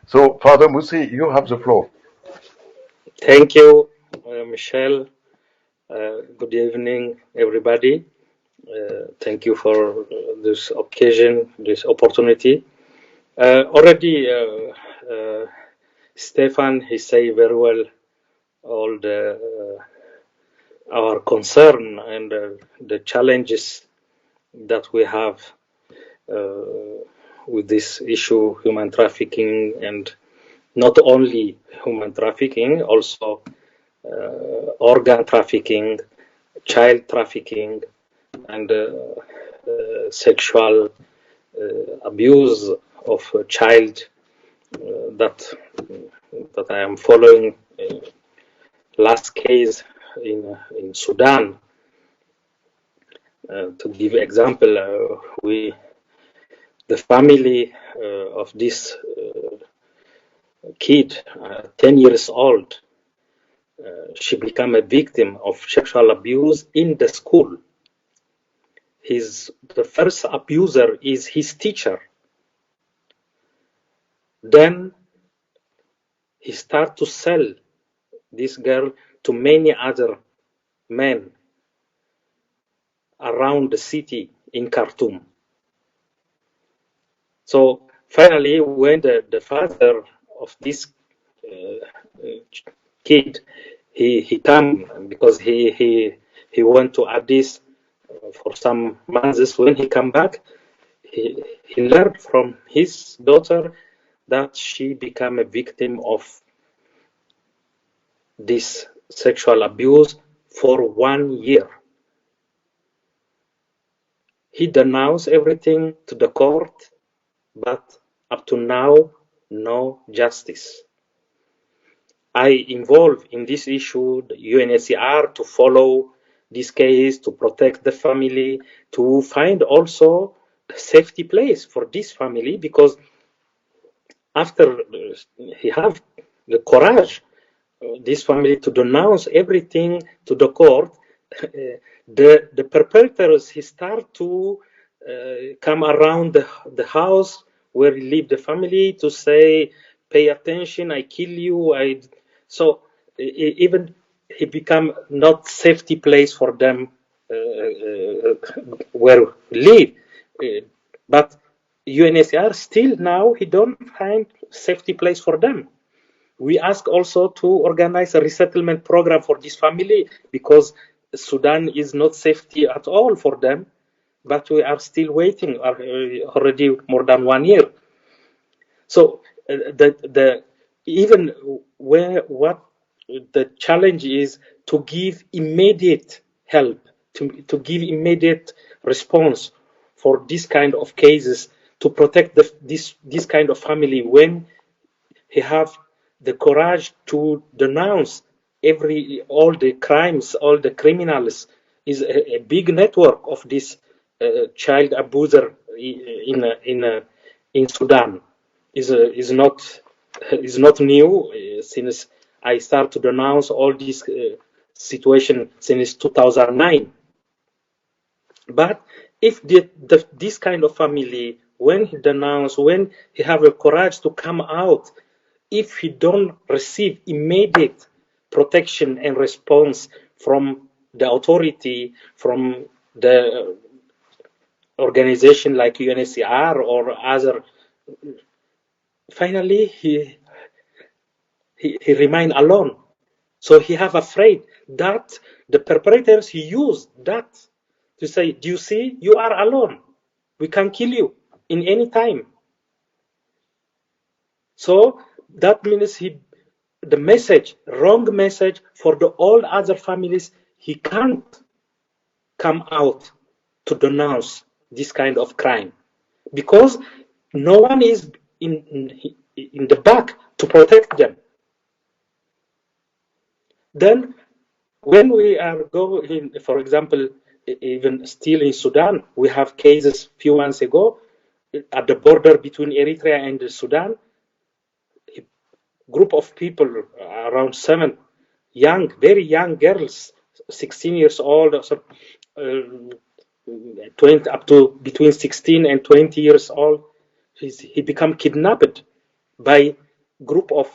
So, Father Mussi, you have the floor. Thank you, Michelle. Good evening, everybody. Thank you for this occasion, this opportunity. Already, Stefan, he say very well all the our concern and the challenges that we have with this issue, human trafficking, and not only human trafficking, also organ trafficking, child trafficking, and sexual abuse of a child that I am following. Last case in Sudan. To give example, the family of this kid, 10 years old, she became a victim of sexual abuse in the school. The first abuser is his teacher. Then he started to sell this girl to many other men around the city in Khartoum. So finally, when the father of this kid, he came because he went to Addis for some months. When he come back, he learned from his daughter that she became a victim of this sexual abuse for 1 year. He denounced everything to the court, but up to now, no justice. I involved in this issue the UNHCR to follow this case, to protect the family, to find also a safety place for this family, because after he have the courage, this family, to denounce everything to the court, the perpetrators, he start to come around the house where he live the family to say, pay attention, I kill you. So even he become not safety place for them where live. But UNHCR still now he don't find safety place for them. We ask also to organize a resettlement program for this family because Sudan is not safety at all for them, but we are still waiting already more than 1 year. So even what the challenge is to give immediate help, to give immediate response for this kind of cases, to protect this kind of family when he have the courage to denounce all the crimes, all the criminals. Is a big network of this child abuser in Sudan. Is not new since I started to denounce all this situation since 2009. But if this kind of family, when he denounce, when he have a courage to come out, if he don't receive immediate protection and response from the authority, from the organization like UNHCR or other, finally he remain alone. So he have afraid that the perpetrators, he used that to say, do you see, you are alone. We can kill you in any time. So that means the message, wrong message for all other families, he can't come out to denounce this kind of crime because no one is in the back to protect them. Then when we are going, for example, even still in Sudan, we have cases few months ago at the border between Eritrea and Sudan. A group of people, around 7 very young girls, 16 years old, 20, up to between 16 and 20 years old, he become kidnapped by group of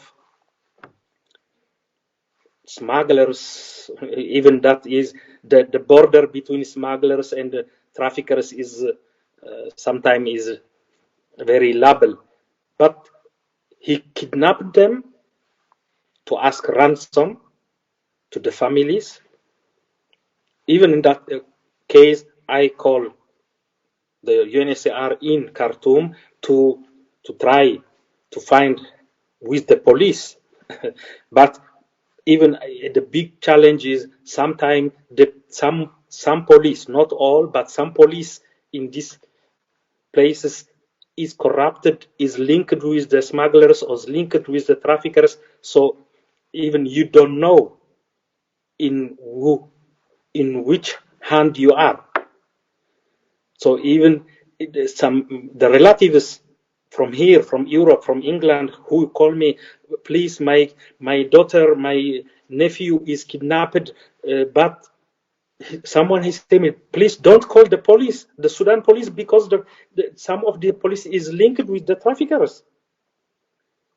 smugglers, even that is the border between smugglers and the traffickers is sometimes is very labile. But he kidnapped them to ask ransom to the families. Even in that case, I call the UNHCR in Khartoum to try to find with the police. But even the big challenge is sometimes some police, not all, but some police in these places is corrupted, is linked with the smugglers, or is linked with the traffickers. So even you don't know in which hand you are. So even the relatives from here, from Europe, from England, who call me, please, my daughter, my nephew is kidnapped, but someone has told me, please don't call the police, the Sudan police, because some of the police is linked with the traffickers.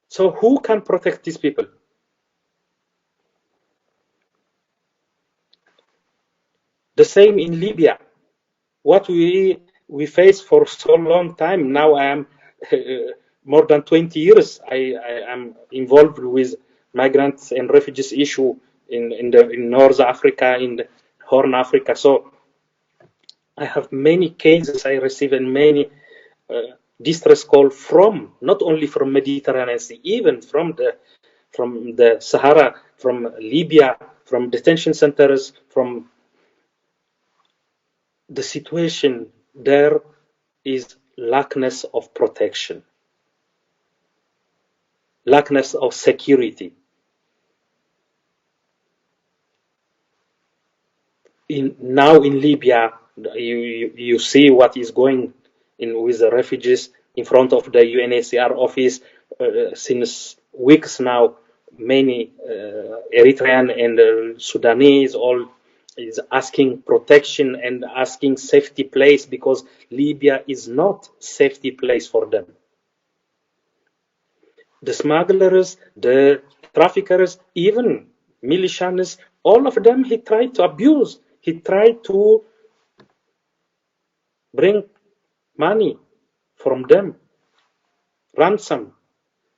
So who can protect these people? The same in Libya. What we face for so long time. Now I am more than 20 years. I am involved with migrants and refugees issue in North Africa, in the Horn Africa. So I have many cases I receive, and many distress call from not only from Mediterranean Sea, even from the Sahara, from Libya, from detention centers, from the situation there is lackness of protection, lackness of security. Now in Libya, you see what is going in with the refugees in front of the UNHCR office since weeks now. Many Eritrean and Sudanese all is asking protection and asking safety place, because Libya is not safety place for them. The smugglers, the traffickers, even militias, all of them he tried to abuse. He tried to bring money from them, ransom.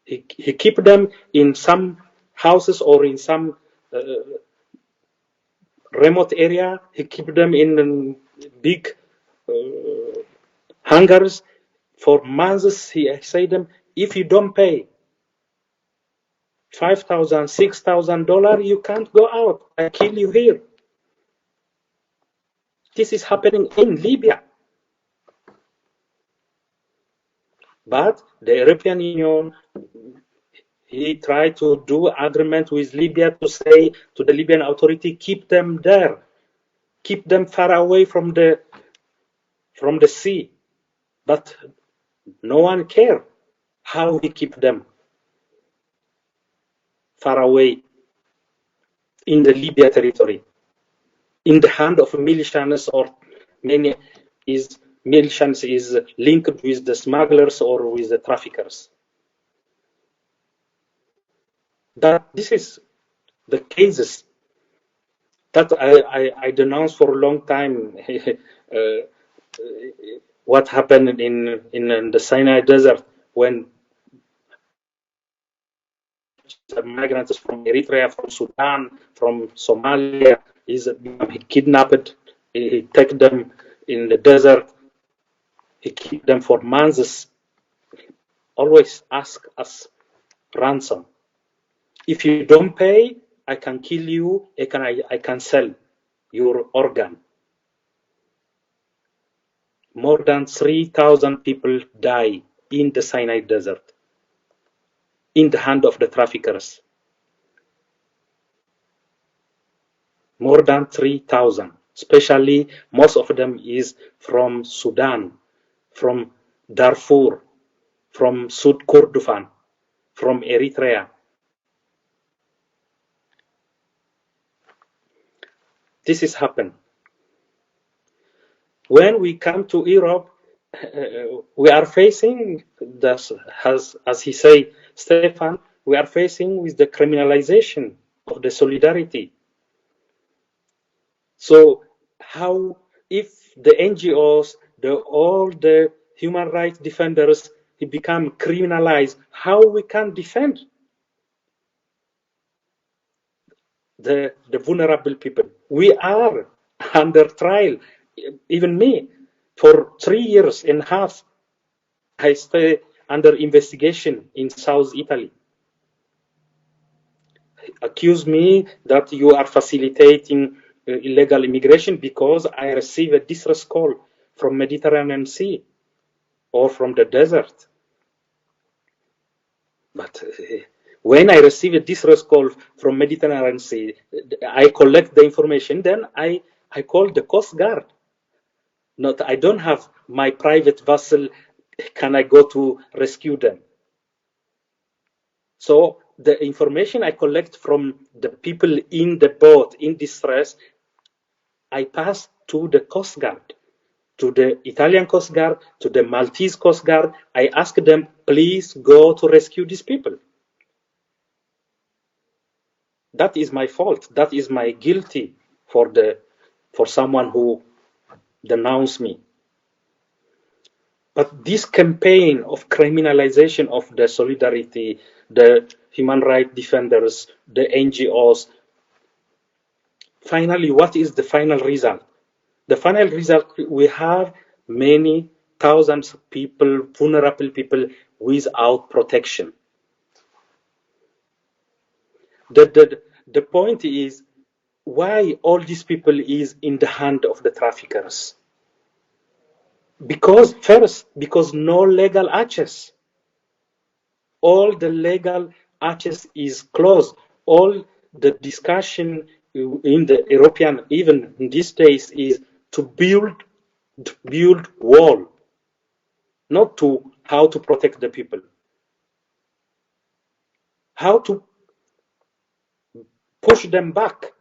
He keep them in some houses or in some remote area. He keep them in big hangars for months. He say them, if you don't pay $5,000, $6,000, you can't go out. I kill you here. This is happening in Libya. But the European Union, he tried to do agreement with Libya to say to the Libyan authority, keep them there, keep them far away from the sea. But no one care how we keep them far away in the Libya territory, in the hand of militias, or many militias is linked with the smugglers or with the traffickers. That this is the cases that I denounced for a long time. What happened in the Sinai Desert when the migrants from Eritrea, from Sudan, from Somalia is kidnapped. He take them in the desert. He keep them for months. Always ask us ransom. If you don't pay, I can kill you. I can sell your organ. More than 3,000 people die in the Sinai Desert in the hand of the traffickers. More than 3,000. Especially, most of them is from Sudan, from Darfur, from South Kordofan, from Eritrea. This has happened. When we come to Europe, we are facing this, as he say, Stefan, we are facing with the criminalization of the solidarity. So how, if the NGOs, all the human rights defenders become criminalized, how we can defend the vulnerable people? We are under trial. Even me, for 3.5 years, I stay under investigation in South Italy. Accuse me that you are facilitating illegal immigration because I receive a distress call from Mediterranean Sea or from the desert. But when I receive a distress call from Mediterranean Sea, I collect the information, then I call the Coast Guard. Not, I don't have my private vessel. Can I go to rescue them? So the information I collect from the people in the boat in distress, I pass to the Coast Guard, to the Italian Coast Guard, to the Maltese Coast Guard. I ask them, please go to rescue these people. That is my fault. That is my guilty for someone who denounced me. But this campaign of criminalization of the solidarity, the human rights defenders, the NGOs, finally, what is the final result? The final result, we have many thousands of people, vulnerable people, without protection. The point is, why all these people is in the hand of the traffickers? Because no legal access. All the legal access is closed. All the discussion in the European, even in these days, is to build wall, not to how to protect the people, how to push them back,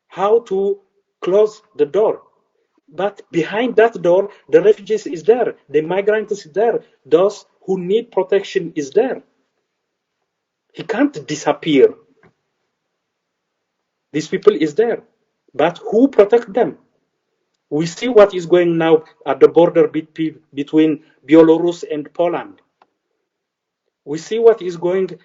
how to close the door. But behind that door, the refugees is there, the migrants is there, those who need protection is there. He can't disappear. These people is there, but who protect them? We see what is going now at the border between Belarus and Poland. We see what is going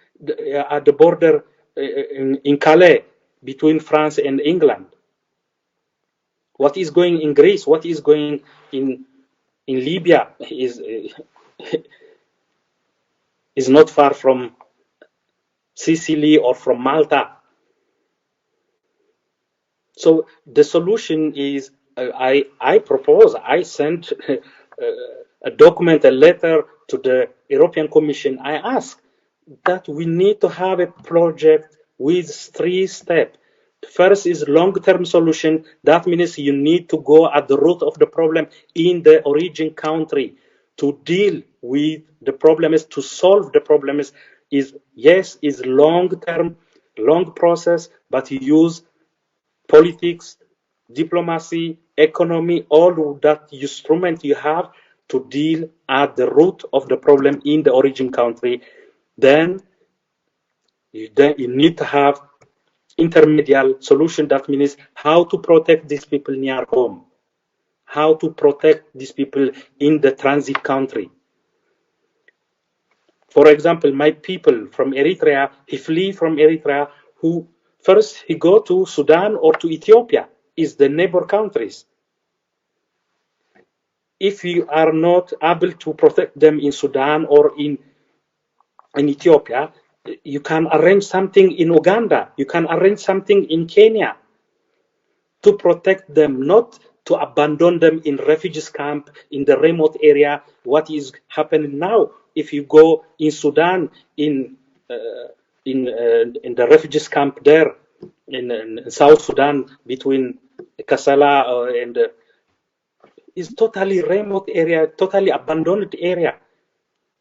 at the border in Calais between France and England. What is going in Greece? What is going in Libya is not far from Sicily or from Malta. So the solution is, I propose, I sent a document, a letter to the European Commission. I ask that we need to have a project with 3 steps. First is long-term solution. That means you need to go at the root of the problem in the origin country to deal with the problems, to solve the problems. Is long-term, long process, but you use politics, diplomacy, economy, all of that instrument you have to deal at the root of the problem in the origin country. Then you need to have intermediate solution. That means how to protect these people near home, how to protect these people in the transit country. For example, my people from Eritrea, he flee from Eritrea, who first he go to Sudan or to Ethiopia, is the neighbor countries. If you are not able to protect them in Sudan or in Ethiopia, you can arrange something in Uganda, you can arrange something in Kenya to protect them, not to abandon them in refugees camp in the remote area. What is happening now? If you go in Sudan, in the refugees camp there in South Sudan between Kassala and is totally remote area, totally abandoned area.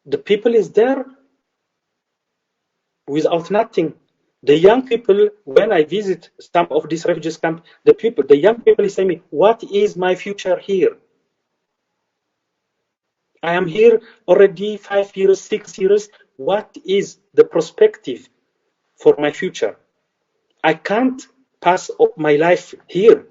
The people is there without nothing. The young people, when I visit some of these refugees camp, the young people say me, what is my future here? I am here already 5 years, 6 years. what is the perspective for my future? I can't pass up my life here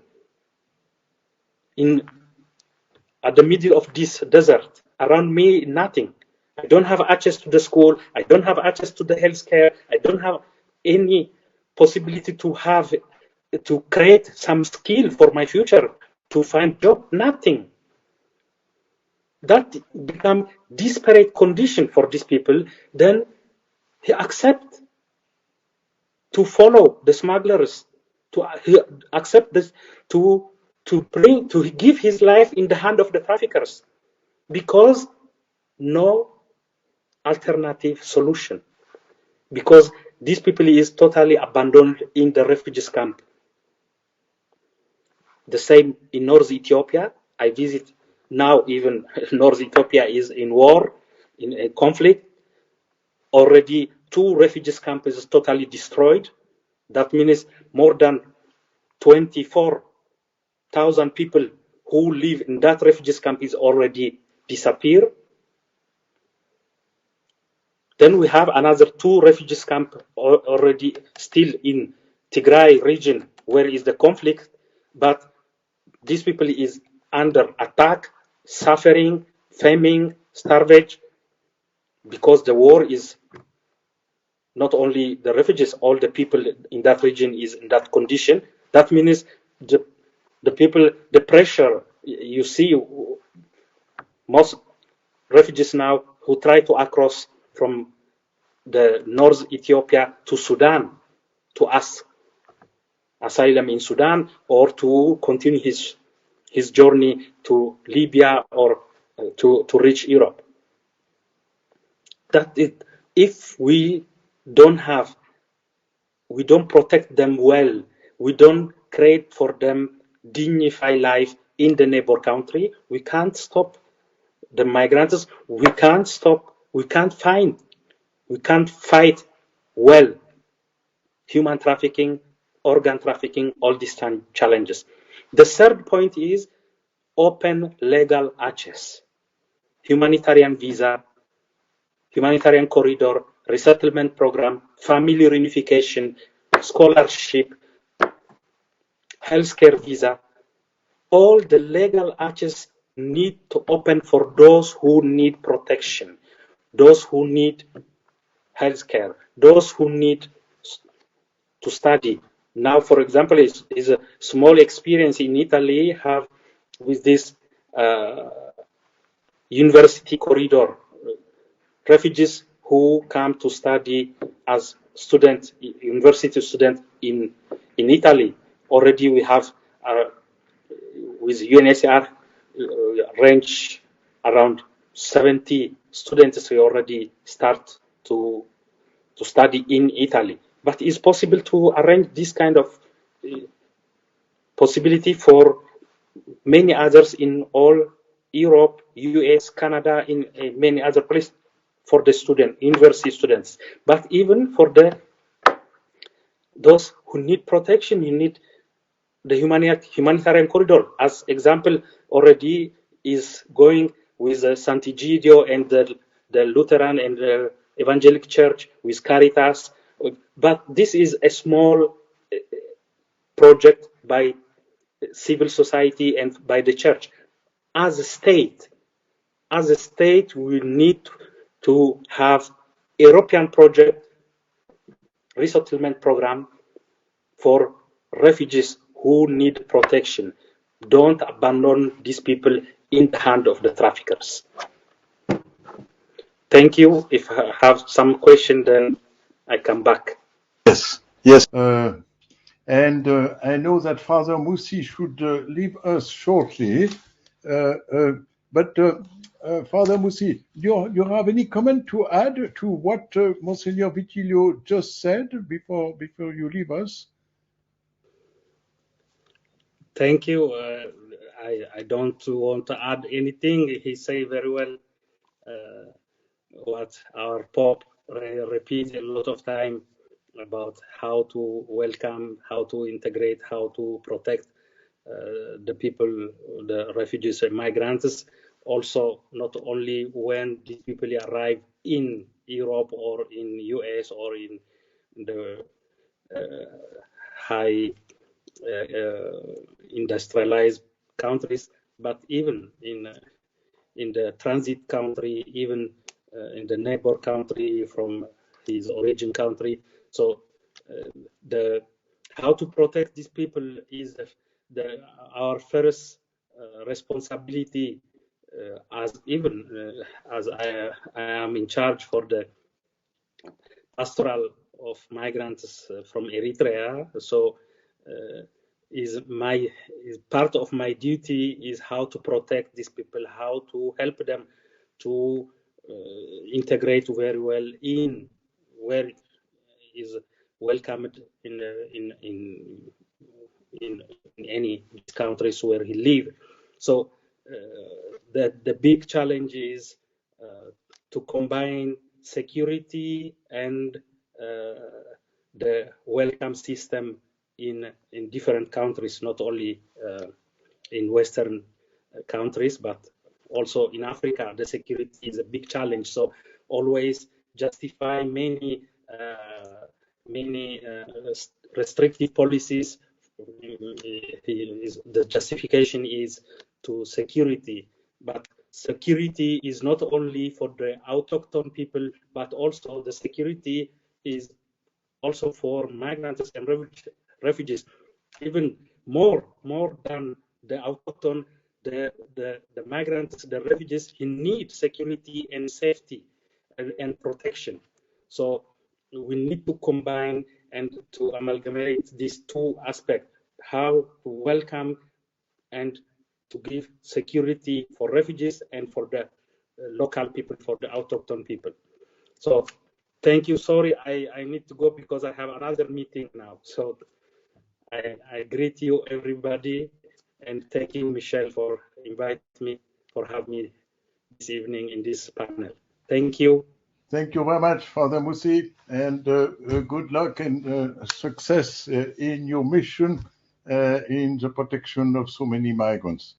at the middle of this desert. Around me, nothing. I don't have access to the school. I don't have access to the healthcare. I don't have any possibility to create some skill for my future, to find job. Nothing. That become disparate condition for these people. Then he accept to follow the smugglers, to accept this, to give his life in the hand of the traffickers, because no alternative solution, because these people is totally abandoned in the refugees camp. The same in North Ethiopia. I visit now, even North Ethiopia is in war, in a conflict. Already 2 refugees camps is totally destroyed. That means more than 24,000 people who live in that refugees camp is already disappeared. Then we have another 2 refugees camp already still in Tigray region, where is the conflict, but these people is under attack, suffering, famine, starvation, because the war is not only the refugees, all the people in that region is in that condition. That means the people, the pressure, you see most refugees now who try to cross from the North Ethiopia to Sudan to ask asylum in Sudan, or to continue his journey to Libya, or to reach Europe. That if we don't protect them well, we don't create for them dignified life in the neighbor country, we can't stop the migrants. We can't fight well human trafficking, organ trafficking, all these challenges. The third point is open legal access, humanitarian visa, humanitarian corridor, resettlement program, family reunification, scholarship, healthcare visa. All the legal access need to open for those who need protection, those who need healthcare, those who need to study. Now, for example, is a small experience in Italy have with this university corridor. Refugees who come to study as students, university students in Italy. Already we have with UNHCR range around 70 students who already start to study in Italy. But it's possible to arrange this kind of possibility for many others in all Europe, US, Canada, in many other places for the university students. But even for those who need protection, you need the humanitarian corridor. As example, already is going with Sant'Egidio and the Lutheran and the Evangelic Church with Caritas. But this is a small project by civil society and by the church. As a state, we need to have European project resettlement program for refugees who need protection. Don't abandon these people in the hand of the traffickers. Thank you. If I have some question, then I come back. Yes. And I know that Father Mussie should leave us shortly. But Father Mussie, you have any comment to add to what Monsignor Vitilio just said before you leave us? Thank you. I don't want to add anything. He say very well what our Pope repeats a lot of time about how to welcome, how to integrate, how to protect the people, the refugees and migrants. Also, not only when these people arrive in Europe or in US or in the high industrialized countries, but even in the transit country, even in the neighbor country from his origin country. So how to protect these people is our first responsibility, as I am in charge for the pastoral of migrants from Eritrea. So is part of my duty is how to protect these people, how to help them to integrate very well in where is welcomed in any countries where he live. So the big challenge is to combine security and the welcome system in different countries, not only in Western countries, but also in Africa. The security is a big challenge. So always justify many restrictive policies. The justification is to security, but security is not only for the autochthon people, but also the security is also for migrants and refugees. Even more than the autochthon, the migrants, the refugees, he need security and safety and protection. So we need to combine and to amalgamate these two aspects: how to welcome and to give security for refugees and for the local people, for the autochthon people. So thank you. Sorry, I need to go because I have another meeting now. So I greet you, everybody, and thank you, Michelle, for inviting me, for having me this evening in this panel. Thank you. Thank you very much, Father Mussie, and good luck and success in your mission in the protection of so many migrants.